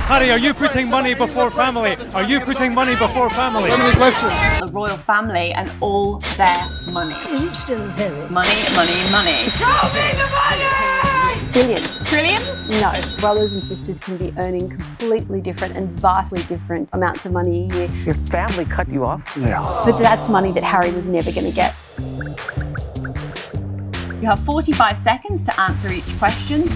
Harry, are you putting money before family? Are you putting money before family? So many questions. The royal family and all their money. Is it still as heavy? Money, money, money. Show me the money! Billions. Trillions? No. Brothers and sisters can be earning completely different and vastly different amounts of money a year. Your family cut you off? Yeah. But that's money that Harry was never going to get. You have 45 seconds to answer each question.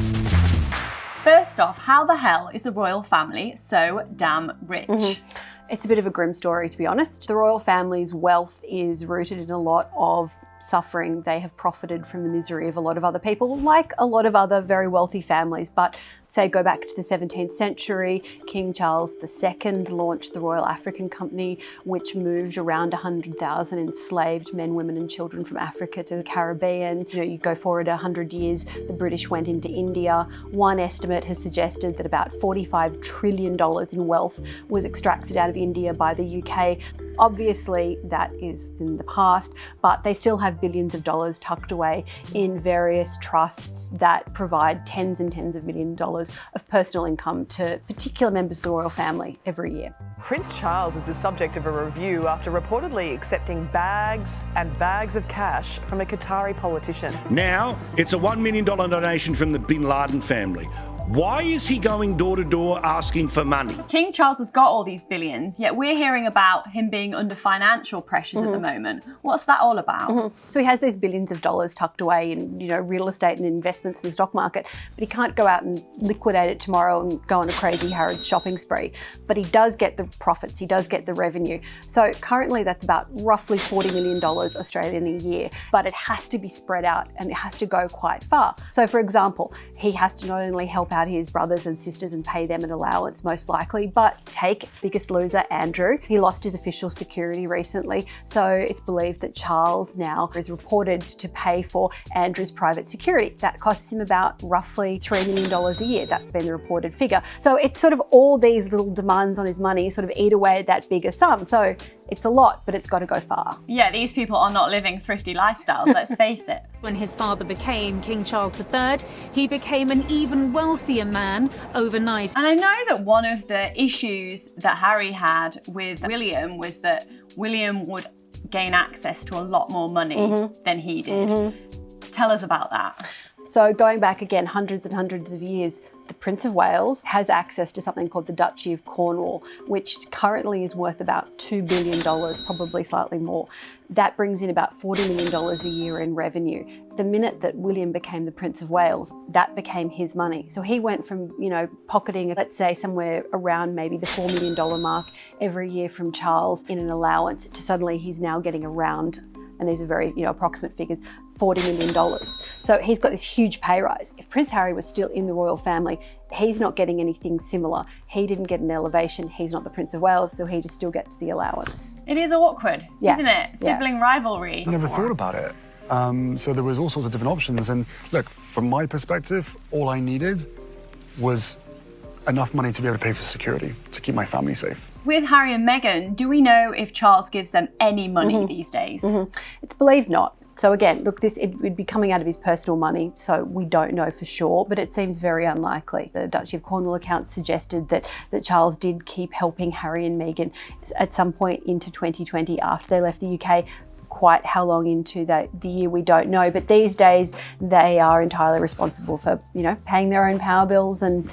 First off, how the hell is the royal family so damn rich? It's a bit of a grim story, to be honest. The royal family's wealth is rooted in a lot of suffering. They have profited from the misery of a lot of other people, like a lot of other very wealthy families. But say go back to the 17th century, King Charles II launched the Royal African Company, which moved around 100,000 enslaved men, women and children from Africa to the Caribbean. You go forward 100 years, the British went into India. One estimate has suggested that about $45 trillion in wealth was extracted out of India by the UK. Obviously, that is in the past, but they still have billions of dollars tucked away in various trusts that provide tens and tens of millions of dollars of personal income to particular members of the royal family every year. Prince Charles is the subject of a review after reportedly accepting bags and bags of cash from a Qatari politician. Now, it's a $1 million donation from the Bin Laden family. Why is he going door to door asking for money? King Charles has got all these billions, yet we're hearing about him being under financial pressures at the moment. What's that all about? So he has these billions of dollars tucked away in, real estate and investments in the stock market, but he can't go out and liquidate it tomorrow and go on a crazy Harrods shopping spree. But he does get the profits, he does get the revenue. So currently that's about roughly $40 million Australian a year, but it has to be spread out and it has to go quite far. So for example, he has to not only help out his brothers and sisters and pay them an allowance most likely, but take biggest loser Andrew. He lost his official security recently, so it's believed that Charles now is reported to pay for Andrew's private security. That costs him about roughly $3 million a year. That's been the reported figure. So it's sort of all these little demands on his money sort of eat away at that bigger sum. So it's a lot, but it's got to go far. Yeah, these people are not living thrifty lifestyles, let's face it. When his father became King Charles III, he became an even wealthier man overnight. And I know that one of the issues that Harry had with William was that William would gain access to a lot more money than he did. Tell us about that. So going back again hundreds and hundreds of years, the Prince of Wales has access to something called the Duchy of Cornwall, which currently is worth about $2 billion, probably slightly more. That brings in about $40 million a year in revenue. The minute that William became the Prince of Wales, that became his money. So he went from, pocketing, let's say, somewhere around maybe the $4 million mark every year from Charles in an allowance to suddenly he's now getting around, and these are very, approximate figures, $40 million. So he's got this huge pay rise. If Prince Harry was still in the royal family, he's not getting anything similar. He didn't get an elevation. He's not the Prince of Wales, so he just still gets the allowance. It is awkward, isn't it? Sibling rivalry. I never thought about it. So there was all sorts of different options. And look, from my perspective, all I needed was enough money to be able to pay for security, to keep my family safe. With Harry and Meghan, do we know if Charles gives them any money these days? It's believed not. So again, look, it would be coming out of his personal money, so we don't know for sure, but it seems very unlikely. The Duchy of Cornwall account suggested that Charles did keep helping Harry and Meghan at some point into 2020 after they left the UK. Quite how long into the year we don't know, but these days they are entirely responsible for, paying their own power bills and,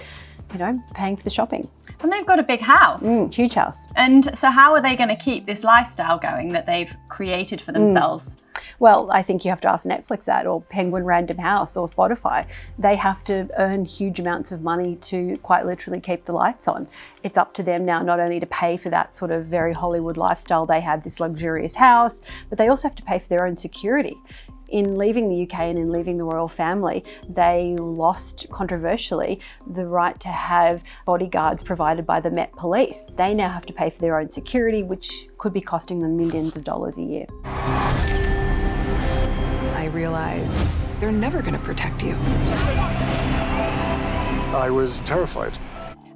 paying for the shopping. And they've got a big house. Huge house. And so how are they going to keep this lifestyle going that they've created for themselves? Well, I think you have to ask Netflix that, or Penguin Random House, or Spotify. They have to earn huge amounts of money to quite literally keep the lights on. It's up to them now not only to pay for that sort of very Hollywood lifestyle, they have this luxurious house, but they also have to pay for their own security. In leaving the UK and in leaving the royal family, they lost, controversially, the right to have bodyguards provided by the Met Police. They now have to pay for their own security, which could be costing them millions of dollars a year. I realized they're never going to protect you. I was terrified.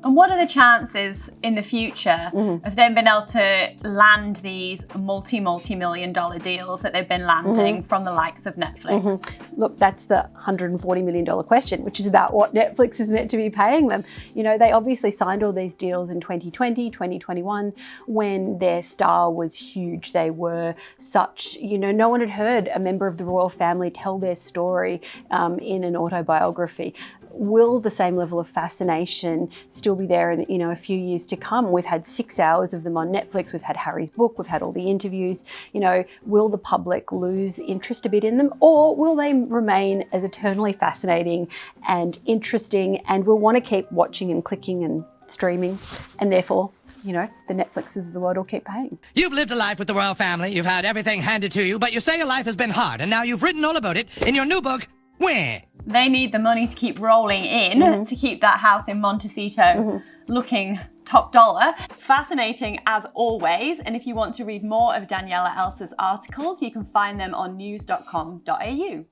And what are the chances in the future of them being able to land these multi-million dollar deals that they've been landing from the likes of Netflix? Look, that's the $140 million question, which is about what Netflix is meant to be paying them. You know, they obviously signed all these deals in 2020, 2021, when their star was huge. They were such, you know, no one had heard a member of the royal family tell their story in an autobiography. Will the same level of fascination still be there in, you know, a few years to come? We've had 6 hours of them on Netflix. We've had Harry's book. We've had all the interviews. You know, will the public lose interest a bit in them, or will they remain as eternally fascinating and interesting, and we'll want to keep watching and clicking and streaming, and therefore, you know, the Netflixes of the world will keep paying. You've lived a life with the royal family. You've had everything handed to you, but you say your life has been hard, and now you've written all about it in your new book, Where? They need the money to keep rolling in to keep that house in Montecito looking top dollar. Fascinating as always. And if you want to read more of Daniela Elser's articles, you can find them on news.com.au.